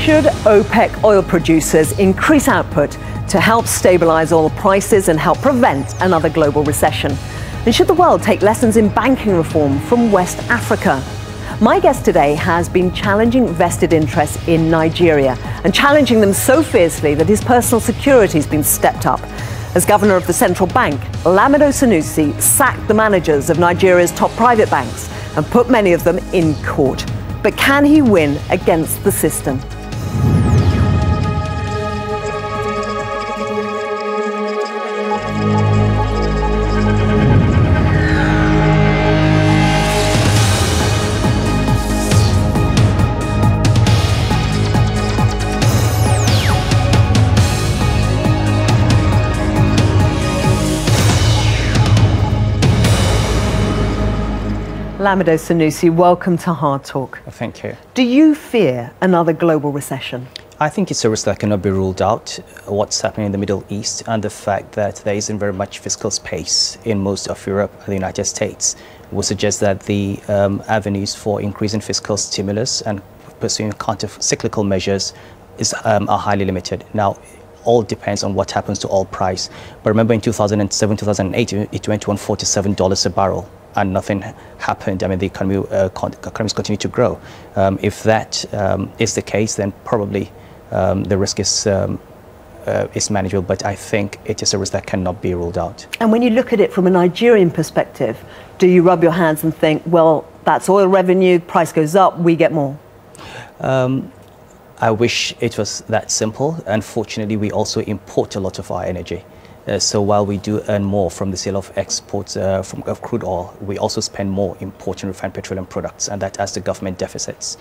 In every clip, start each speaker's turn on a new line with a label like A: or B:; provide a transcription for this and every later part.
A: Should OPEC oil producers increase output to help stabilize oil prices and help prevent another global recession? And should the world take lessons in banking reform from West Africa? My guest today has been challenging vested interests in Nigeria and challenging them so fiercely that his personal security has been stepped up. As governor of the central bank, Lamido Sanusi sacked the managers of Nigeria's top private banks and put many of them in court. But can he win against the system? Lamido Sanusi, welcome to Hard Talk.
B: Thank you.
A: Do you fear another global recession?
B: I think it's a risk that cannot be ruled out. What's happening in the Middle East and the fact that there isn't very much fiscal space in most of Europe and the United States would suggest that the avenues for increasing fiscal stimulus and pursuing counter-cyclical measures are highly limited. Now, all depends on what happens to oil price. But remember in 2007, 2008, it went to $47 a barrel. And nothing happened. I mean, the economies continue to grow. If that is the case, then probably the risk is manageable. But I think it is a risk that cannot be ruled out.
A: And when you look at it from a Nigerian perspective, do you rub your hands and think, well, that's oil revenue, price goes up, we get more?
B: I wish it was that simple. Unfortunately, we also import a lot of our energy. So while we do earn more from the sale of exports of crude oil, we also spend more importing refined petroleum products, and that adds to government deficits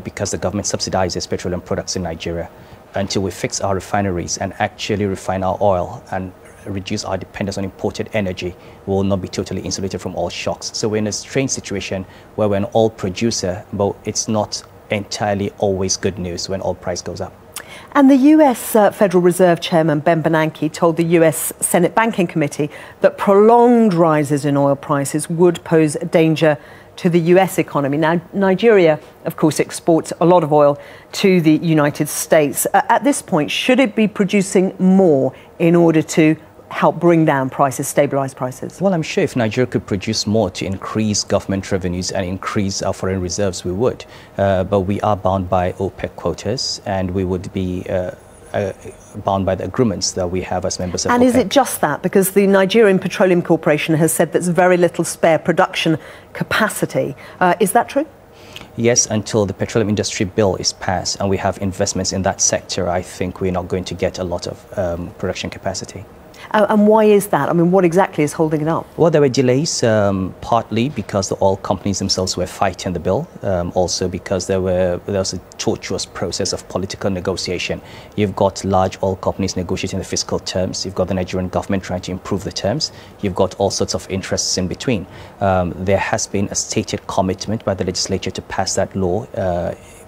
B: because the government subsidizes petroleum products in Nigeria. Until we fix our refineries and actually refine our oil and reduce our dependence on imported energy, we will not be totally insulated from all shocks. So we're in a strange situation where we're an oil producer, but it's not entirely always good news when oil price goes up.
A: And the US Federal Reserve Chairman Ben Bernanke told the US Senate Banking Committee that prolonged rises in oil prices would pose a danger to the US economy. Now, Nigeria, of course, exports a lot of oil to the United States. At this point, should it be producing more in order to help bring down prices, stabilize prices?
B: Well, I'm sure if Nigeria could produce more to increase government revenues and increase our foreign reserves, we would. But we are bound by OPEC quotas, and we would be bound by the agreements that we have as members of OPEC.
A: And is it just that? Because the Nigerian Petroleum Corporation has said there's very little spare production capacity. Is that true?
B: Yes, until the petroleum industry bill is passed and we have investments in that sector, I think we're not going to get a lot of production capacity.
A: And why is that? I mean, what exactly is holding it up?
B: Well, there were delays, partly because the oil companies themselves were fighting the bill, also because there was a tortuous process of political negotiation. You've got large oil companies negotiating the fiscal terms. You've got the Nigerian government trying to improve the terms. You've got all sorts of interests in between. There has been a stated commitment by the legislature to pass that law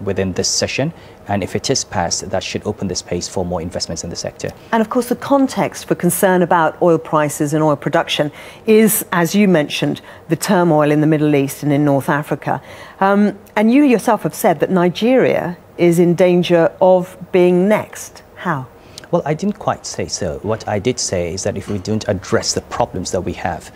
B: within this session. And if it is passed, that should open the space for more investments in the sector.
A: And of course, the context for concern about oil prices and oil production is, as you mentioned, the turmoil in the Middle East and in North Africa. And you yourself have said that Nigeria is in danger of being next. How?
B: Well, I didn't quite say so. What I did say is that if we don't address the problems that we have,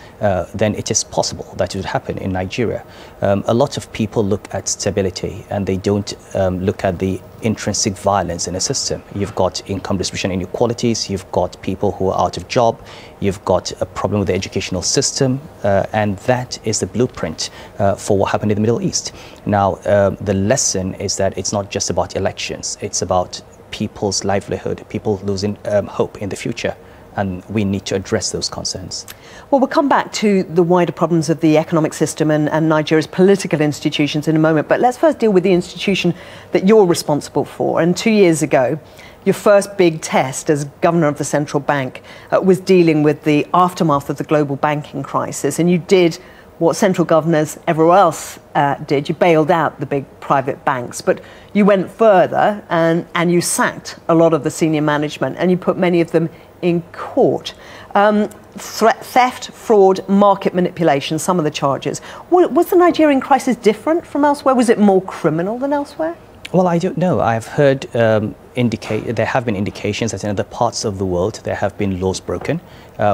B: then it is possible that it would happen in Nigeria. A lot of people look at stability and they don't look at the intrinsic violence in a system. You've got income distribution inequalities, you've got people who are out of job, you've got a problem with the educational system, and that is the blueprint for what happened in the Middle East. Now, the lesson is that it's not just about elections, it's about people's livelihood, people losing hope in the future, and we need to address those concerns.
A: Well, we'll come back to the wider problems of the economic system and Nigeria's political institutions in a moment, but let's first deal with the institution that you're responsible for. And 2 years ago, your first big test as governor of the central bank was dealing with the aftermath of the global banking crisis, and you did what central governors everywhere else did. You bailed out the big private banks, but you went further and you sacked a lot of the senior management and you put many of them in court. Theft, fraud, market manipulation, some of the charges. Was the Nigerian crisis different from elsewhere? Was it more criminal than elsewhere?
B: Well, I don't know. I've heard there have been indications that in other parts of the world there have been laws broken.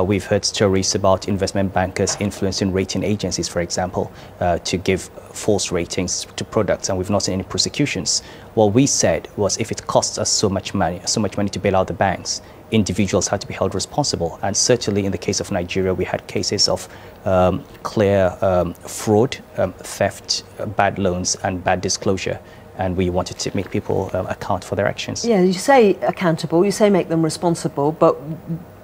B: We've heard stories about investment bankers influencing rating agencies, for example, to give false ratings to products, and we've not seen any prosecutions. What we said was, if it costs us so much money to bail out the banks, individuals had to be held responsible. And certainly in the case of Nigeria, we had cases of clear fraud, theft, bad loans, and bad disclosure. And we wanted to make people account for their actions.
A: Yeah, you say accountable, you say make them responsible, but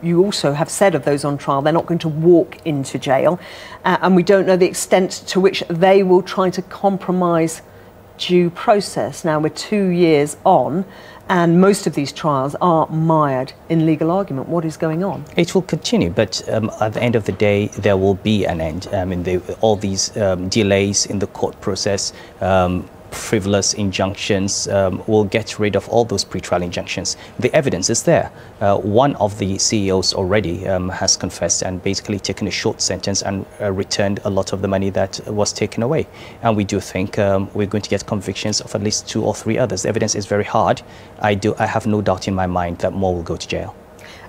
A: you also have said of those on trial they're not going to walk into jail, and we don't know the extent to which they will try to compromise due process. Now we're 2 years on, and most of these trials are mired in legal argument. What is going on?
B: It will continue, but at the end of the day, there will be an end. I mean, all these delays in the court process, frivolous injunctions, will get rid of all those pre-trial injunctions. The evidence is there. One of the CEOs already has confessed and basically taken a short sentence and returned a lot of the money that was taken away. And we do think we're going to get convictions of at least 2 or 3 others. The evidence is very hard. I have no doubt in my mind that more will go to jail.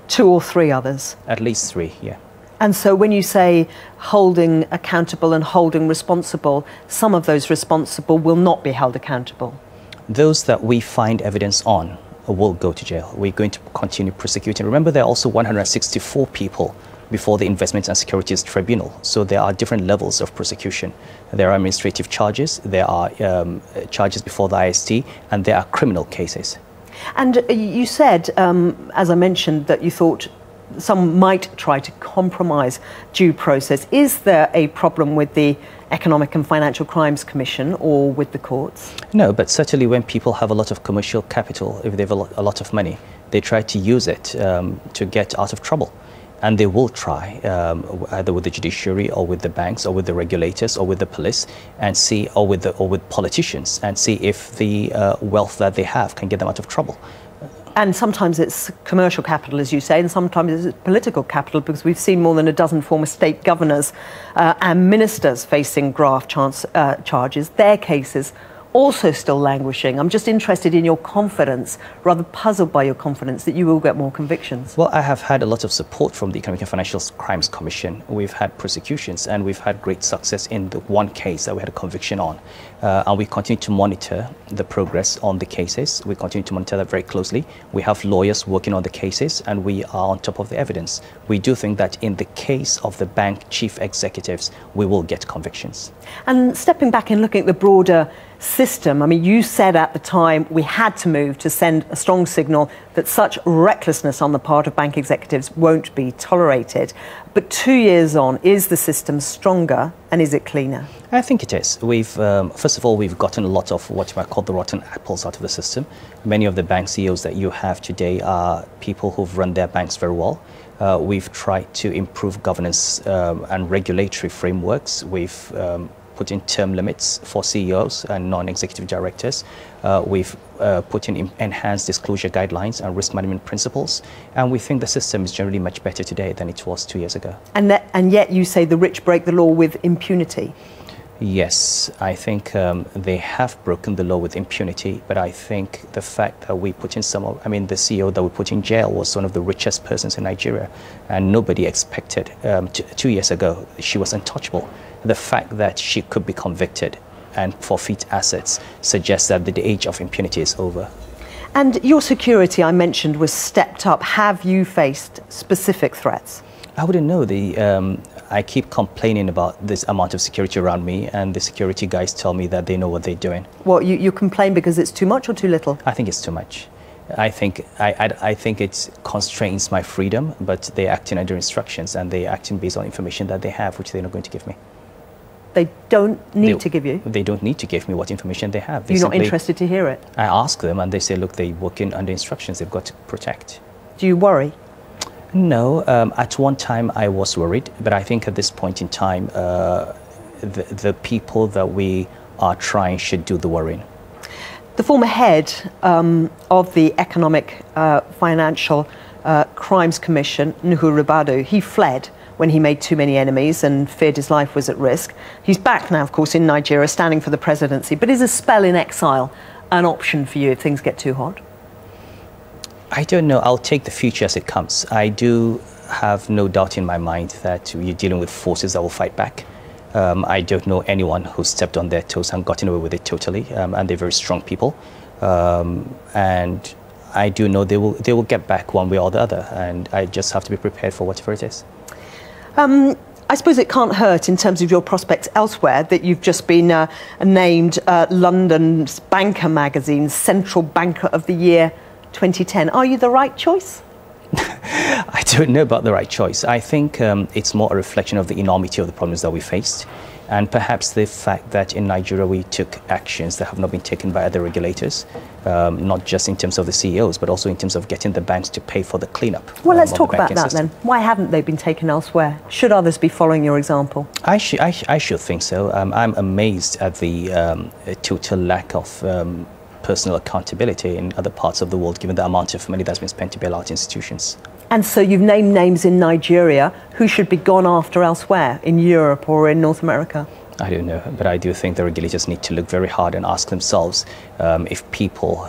A: 2 or 3 others?
B: At least 3, yeah.
A: And so when you say holding accountable and holding responsible, some of those responsible will not be held accountable?
B: Those that we find evidence on will go to jail. We're going to continue prosecuting. Remember, there are also 164 people before the Investment and Securities Tribunal. So there are different levels of prosecution. There are administrative charges, there are charges before the IST, and there are criminal cases. And
A: you said, as I mentioned, that you thought some might try to compromise due process. Is there a problem with the Economic and Financial Crimes Commission or with the courts?
B: No, but certainly when people have a lot of commercial capital, if they have a lot of money, they try to use it to get out of trouble. And they will try, either with the judiciary or with the banks or with the regulators or with the police, and see, or with politicians, and see if the wealth that they have can get them out of trouble.
A: And sometimes it's commercial capital, as you say, and sometimes it's political capital, because we've seen more than a dozen former state governors and ministers facing graft charges. Their cases also still languishing. I'm just interested in your confidence, rather puzzled by your confidence that you will get more convictions.
B: Well, I have had a lot of support from the Economic and Financial Crimes Commission. We've had prosecutions and we've had great success in the one case that we had a conviction on. And we continue to monitor the progress on the cases. We continue to monitor that very closely. We have lawyers working on the cases and we are on top of the evidence. We do think that in the case of the bank chief executives, we will get convictions.
A: And stepping back and looking at the broader system, I mean, you said at the time we had to move to send a strong signal that such recklessness on the part of bank executives won't be tolerated. But 2 years on, is the system stronger and is it cleaner?
B: I think it is. First of all, we've gotten a lot of what you might call the rotten apples out of the system. Many of the bank CEOs that you have today are people who've run their banks very well. We've tried to improve governance and regulatory frameworks. We've put in term limits for CEOs and non-executive directors. We've put in enhanced disclosure guidelines and risk management principles. And we think the system is generally much better today than it was 2 years ago.
A: And yet you say the rich break the law with impunity.
B: Yes, I think they have broken the law with impunity, but I think the fact that we put in the CEO that we put in jail was one of the richest persons in Nigeria, and nobody expected, 2 years ago, she was untouchable. The fact that she could be convicted and forfeit assets suggests that the age of impunity is over.
A: And your security, I mentioned, was stepped up. Have you faced specific threats?
B: I wouldn't know. I keep complaining about this amount of security around me, and the security guys tell me that they know what they're doing.
A: Well, you complain because it's too much or too little?
B: I think it's too much. I think it constrains my freedom, but they're acting under instructions and they're acting based on information that they have, which they're not going to give me.
A: They don't need to give you?
B: They don't need to give me what information they have.
A: You're not interested to hear it?
B: I ask them and they say, look, they're working under instructions, they've got to protect.
A: Do you worry?
B: No, at one time I was worried, but I think at this point in time, the people that we are trying should do the worrying.
A: The former head of the Economic Financial Crimes Commission, Nuhu Ribadu, he fled. when he made too many enemies and feared his life was at risk. He's back now, of course, in Nigeria, standing for the presidency. But is a spell in exile an option for you if things get too hot?
B: I don't know. I'll take the future as it comes. I do have no doubt in my mind that you're dealing with forces that will fight back. I don't know anyone who stepped on their toes and gotten away with it totally, and they're very strong people. And I do know they will get back one way or the other, and I just have to be prepared for whatever it is.
A: I suppose it can't hurt in terms of your prospects elsewhere that you've just been named London's Banker magazine's Central Banker of the Year 2010. Are you the right choice?
B: I don't know about the right choice. I think it's more a reflection of the enormity of the problems that we faced, and perhaps the fact that in Nigeria we took actions that have not been taken by other regulators, not just in terms of the CEOs, but also in terms of getting the banks to pay for the cleanup.
A: Well, let's talk about that then. Why haven't they been taken elsewhere? Should others be following your example?
B: I should think so. I'm amazed at the total lack of personal accountability in other parts of the world, given the amount of money that's been spent to bail out institutions.
A: And so you've named names in Nigeria who should be gone after elsewhere, in Europe or in North America?
B: I don't know, but I do think the regulators need to look very hard and ask themselves if people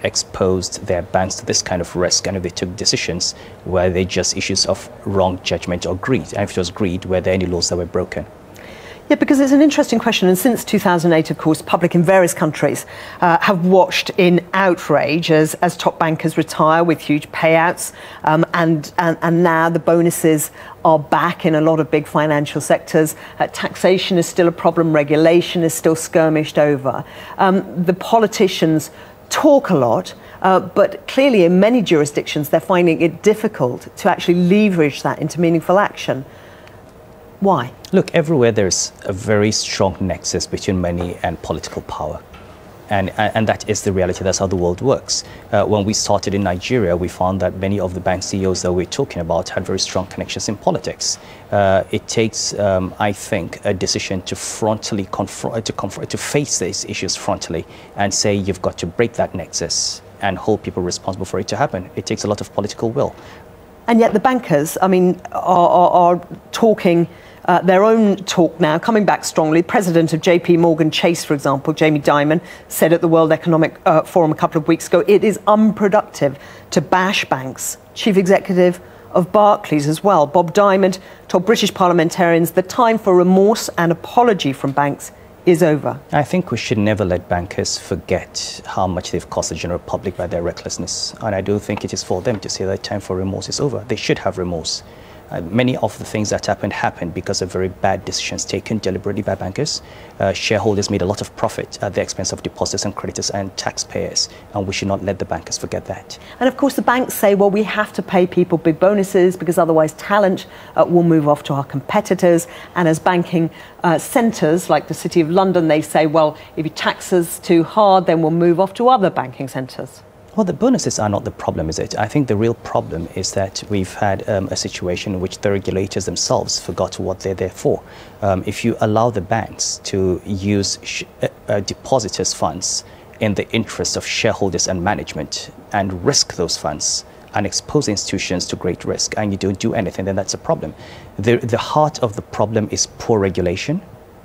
B: exposed their banks to this kind of risk, and if they took decisions, were they just issues of wrong judgment or greed? And if it was greed, were there any laws that were broken?
A: Yeah, because it's an interesting question, and since 2008, of course, public in various countries have watched in outrage as top bankers retire with huge payouts, and now the bonuses are back in a lot of big financial sectors. Taxation is still a problem, regulation is still skirmished over. The politicians talk a lot, but clearly in many jurisdictions they're finding it difficult to actually leverage that into meaningful action. Why?
B: Look, everywhere there's a very strong nexus between money and political power. And that is the reality. That's how the world works. When we started in Nigeria, we found that many of the bank CEOs that we're talking about had very strong connections in politics. It takes, I think, a decision to frontally to face these issues frontally and say you've got to break that nexus and hold people responsible for it to happen. It takes a lot of political will.
A: And yet the bankers, I mean, are talking their own talk now, coming back strongly. President of JP Morgan Chase, for example, Jamie Dimon, said at the World Economic Forum a couple of weeks ago, it is unproductive to bash banks. Chief Executive of Barclays as well, Bob Diamond, told British parliamentarians the time for remorse and apology from banks is over.
B: I think we should never let bankers forget how much they've cost the general public by their recklessness. And I do think it is for them to say that time for remorse is over. They should have remorse. Many of the things that happened because of very bad decisions taken deliberately by bankers. Shareholders made a lot of profit at the expense of depositors and creditors and taxpayers, and we should not let the bankers forget that.
A: And of course the banks say, well, we have to pay people big bonuses because otherwise talent will move off to our competitors. And as banking centres like the City of London, they say, well, if you tax us too hard, then we'll move off to other banking centres.
B: Well, the bonuses are not the problem, is it? I think the real problem is that we've had a situation in which the regulators themselves forgot what they're there for. If you allow the banks to use depositors' funds in the interest of shareholders and management and risk those funds and expose institutions to great risk, and you don't do anything, then that's a problem. The heart of the problem is poor regulation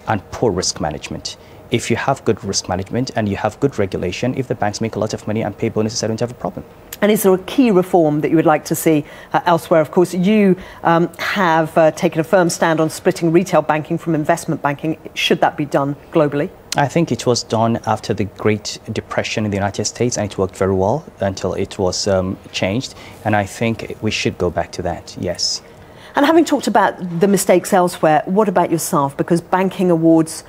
B: and poor risk management. If you have good risk management and you have good regulation, if the banks make a lot of money and pay bonuses, I don't have a problem.
A: And is there a key reform that you would like to see elsewhere? Of course, you have taken a firm stand on splitting retail banking from investment banking. Should that be done globally?
B: I think it was done after the Great Depression in the United States, and it worked very well until it was changed. And I think we should go back to that, yes.
A: And having talked about the mistakes elsewhere, what about yourself? Because banking awards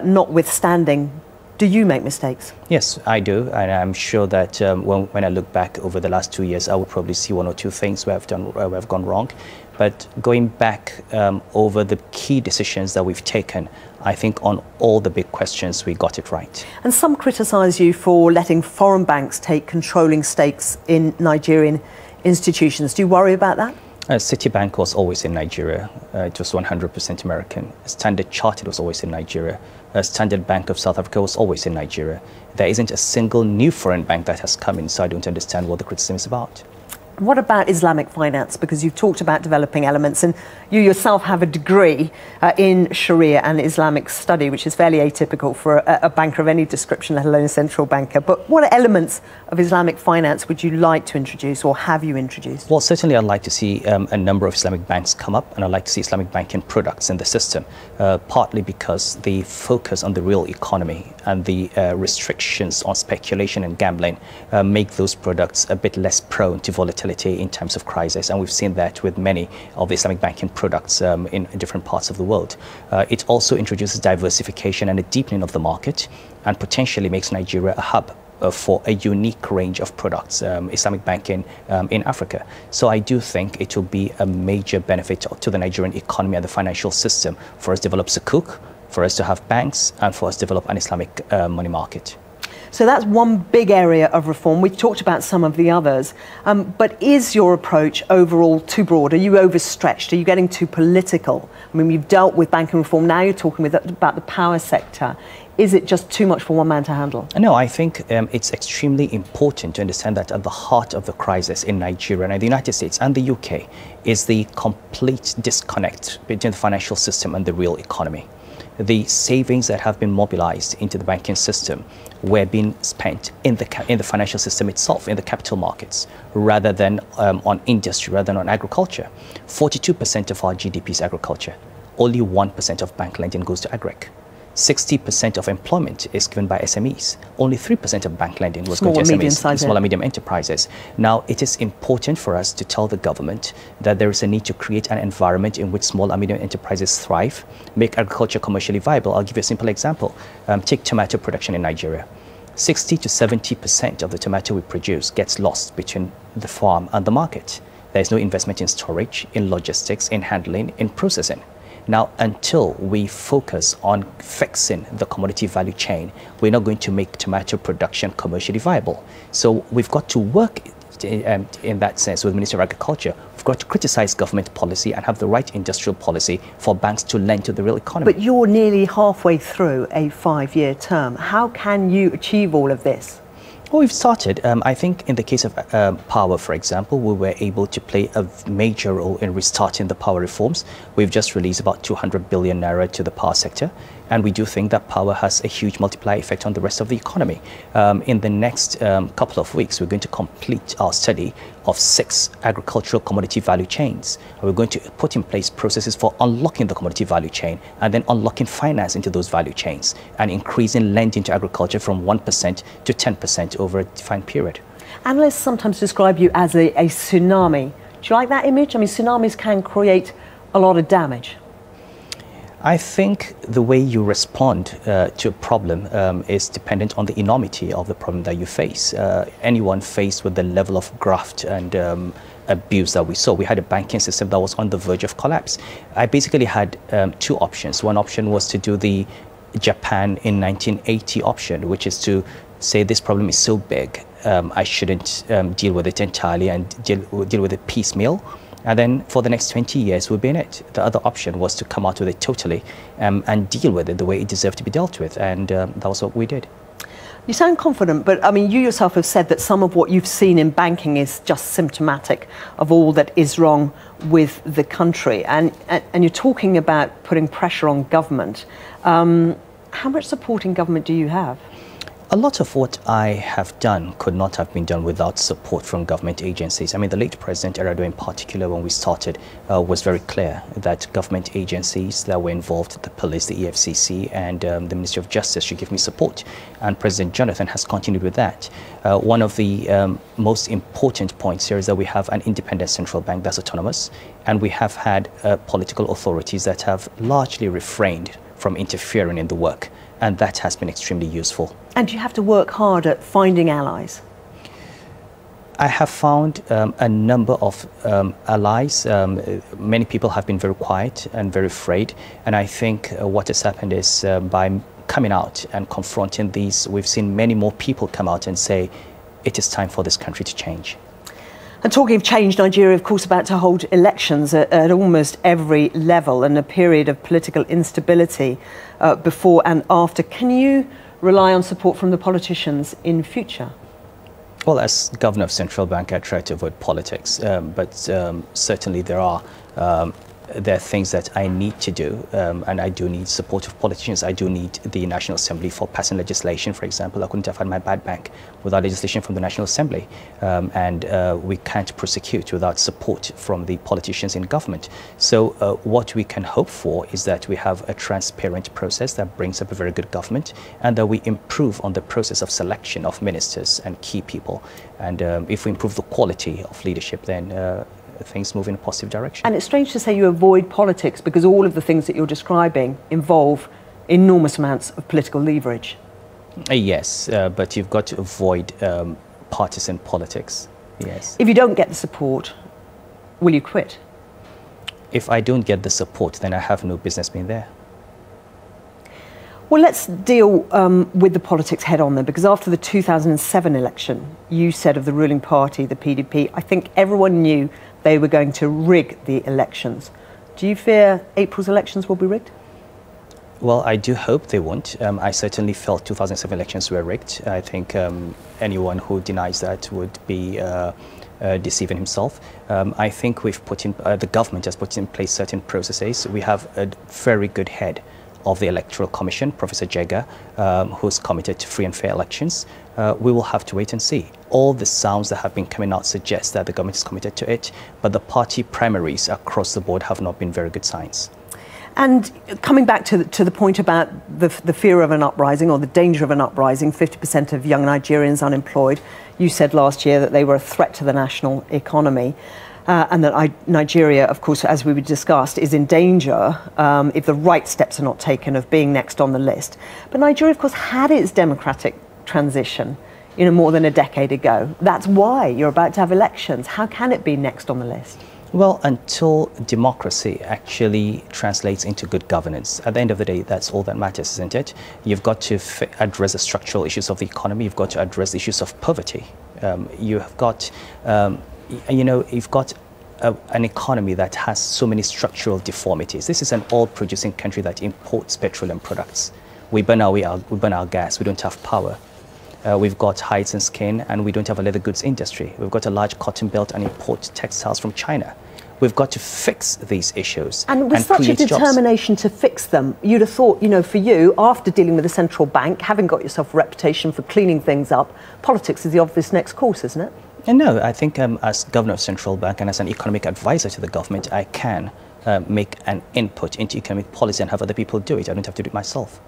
A: notwithstanding, do you make mistakes?
B: Yes, I do, and I'm sure that when I look back over the last 2 years, I would probably see one or two things where I've gone wrong. But going back over the key decisions that we've taken, I think on all the big questions, we got it right.
A: And some criticise you for letting foreign banks take controlling stakes in Nigerian institutions. Do you worry about that?
B: Citibank was always in Nigeria. It was 100% American. Standard Chartered was always in Nigeria. Standard Bank of South Africa was always in Nigeria. There isn't a single new foreign bank that has come in, so I don't understand what the criticism is about.
A: What about Islamic finance? Because you've talked about developing elements, and you yourself have a degree in Sharia and Islamic study, which is fairly atypical for a banker of any description, let alone a central banker. But what elements of Islamic finance would you like to introduce, or have you introduced?
B: Well, certainly I'd like to see a number of Islamic banks come up, and I'd like to see Islamic banking products in the system, partly because the focus on the real economy and the restrictions on speculation and gambling make those products a bit less prone to volatility in times of crisis, and we've seen that with many of the Islamic banking products in different parts of the world. It also introduces diversification and a deepening of the market, and potentially makes Nigeria a hub for a unique range of products, Islamic banking in Africa. So I do think it will be a major benefit to the Nigerian economy and the financial system for us to develop Sukuk, for us to have banks, and for us to develop an Islamic money market.
A: So that's one big area of reform. We've talked about some of the others. But is your approach overall too broad? Are you overstretched? Are you getting too political? I mean, you've dealt with banking reform. Now you're talking about the power sector. Is it just too much for one man to handle?
B: No, I think it's extremely important to understand that at the heart of the crisis in Nigeria and the United States and the UK is the complete disconnect between the financial system and the real economy. The savings that have been mobilized into the banking system were being spent in the financial system itself, in the capital markets, rather than on industry, rather than on agriculture. 42% of our GDP is agriculture. Only 1% of bank lending goes to agric. 60% of employment is given by SMEs. Only 3% of bank lending was going to SMEs, small and medium enterprises. Now, it is important for us to tell the government that there is a need to create an environment in which small and medium enterprises thrive, make agriculture commercially viable. I'll give you a simple example. Take tomato production in Nigeria. 60 to 70% of the tomato we produce gets lost between the farm and the market. There is no investment in storage, in logistics, in handling, in processing. Now, until we focus on fixing the commodity value chain, we're not going to make tomato production commercially viable. So we've got to work in that sense with the Ministry of Agriculture. We've got to criticize government policy and have the right industrial policy for banks to lend to the real economy.
A: But you're nearly halfway through a 5-year term. How can you achieve all of this?
B: Well, we've started. I think in the case of power, for example, we were able to play a major role in restarting the power reforms. We've just released about 200 billion naira to the power sector. And we do think that power has a huge multiplier effect on the rest of the economy. In the next couple of weeks, we're going to complete our study of 6 agricultural commodity value chains. We're going to put in place processes for unlocking the commodity value chain and then unlocking finance into those value chains and increasing lending to agriculture from 1% to 10% over a defined period.
A: Analysts sometimes describe you as a tsunami. Do you like that image? I mean, tsunamis can create a lot of damage.
B: I think the way you respond to a problem is dependent on the enormity of the problem that you face. Anyone faced with the level of graft and abuse that we saw, we had a banking system that was on the verge of collapse. I basically had 2 options. One option was to do the Japan in 1980 option, which is to say this problem is so big, I shouldn't deal with it entirely and deal with it piecemeal. And then for the next 20 years, we've been it. The other option was to come out with it totally and deal with it the way it deserved to be dealt with. And that was what we did.
A: You sound confident, but I mean, you yourself have said that some of what you've seen in banking is just symptomatic of all that is wrong with the country. And you're talking about putting pressure on government. How much support in government do you have?
B: A lot of what I have done could not have been done without support from government agencies. I mean, the late President Erado in particular, when we started, was very clear that government agencies that were involved, the police, the EFCC, and the Ministry of Justice should give me support. And President Jonathan has continued with that. One of the most important points here is that we have an independent central bank that's autonomous, and we have had political authorities that have largely refrained from interfering in the work. And that has been extremely useful. And
A: you have to work hard at finding allies?
B: I have found a number of allies. Many people have been very quiet and very afraid. And I think what has happened is by coming out and confronting these, we've seen many more people come out and say, it is time for this country to change.
A: And talking of change, Nigeria, of course, about to hold elections at almost every level and a period of political instability before and after. Can you rely on support from the politicians in future?
B: Well, as governor of central bank, I try to avoid politics, but certainly there are things that I need to do, and I do need support of politicians. I do need the National Assembly for passing legislation. For example, I couldn't have had my bad bank without legislation from the National Assembly, and we can't prosecute without support from the politicians in government. So what we can hope for is that we have a transparent process that brings up a very good government, and that we improve on the process of selection of ministers and key people. And if we improve the quality of leadership, then things move in a positive direction.
A: And it's strange to say you avoid politics, because all of the things that you're describing involve enormous amounts of political leverage.
B: Yes, but you've got to avoid partisan politics. Yes.
A: If you don't get the support, will you quit?
B: If I don't get the support, then I have no business being there.
A: Well, let's deal with the politics head on then, because after the 2007 election, you said of the ruling party, the PDP, I think everyone knew they were going to rig the elections. Do you fear April's elections will be rigged?
B: Well, I do hope they won't. I certainly felt 2007 elections were rigged. I think anyone who denies that would be deceiving himself. I think we've put in, the government has put in place certain processes. We have a very good head of the Electoral Commission, Professor Jega, who's committed to free and fair elections. We will have to wait and see. All the sounds that have been coming out suggest that the government is committed to it, but the party primaries across the board have not been very good signs.
A: And coming back to the point about the fear of an uprising, or the danger of an uprising, 50% of young Nigerians unemployed. You said last year that they were a threat to the national economy. And that Nigeria, of course, as we discussed, is in danger if the right steps are not taken of being next on the list. But Nigeria, of course, had its democratic transition, more than a decade ago. That's why you're about to have elections. How can it be next on the list?
B: Well, until democracy actually translates into good governance, at the end of the day, that's all that matters, isn't it? You've got to address the structural issues of the economy. You've got to address the issues of poverty. You've got an economy that has so many structural deformities. This is an oil-producing country that imports petroleum products. We burn our gas. We don't have power. We've got hides and skin, and we don't have a leather goods industry. We've got a large cotton belt and import textiles from China. We've got to fix these issues.
A: And with such a determination to fix them, you'd have thought, for you, after dealing with the central bank, having got yourself a reputation for cleaning things up, politics is the obvious next course, isn't it?
B: No, I think as governor of central bank and as an economic advisor to the government, I can make an input into economic policy and have other people do it. I don't have to do it myself.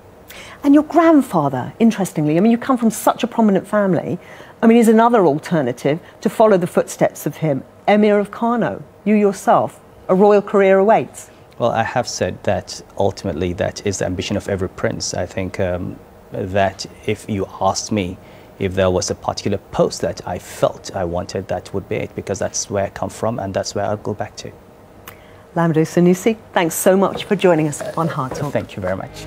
A: And your grandfather, interestingly, you come from such a prominent family, is another alternative to follow the footsteps of him, Emir of Kano. You yourself, a royal career awaits.
B: Well, I have said that ultimately that is the ambition of every prince. I think that if you asked me if there was a particular post that I felt I wanted, that would be it, because that's where I come from and that's where I'll go back to.
A: Lamdo Sanusi, thanks so much for joining us on HardTalk.
B: Thank you very much.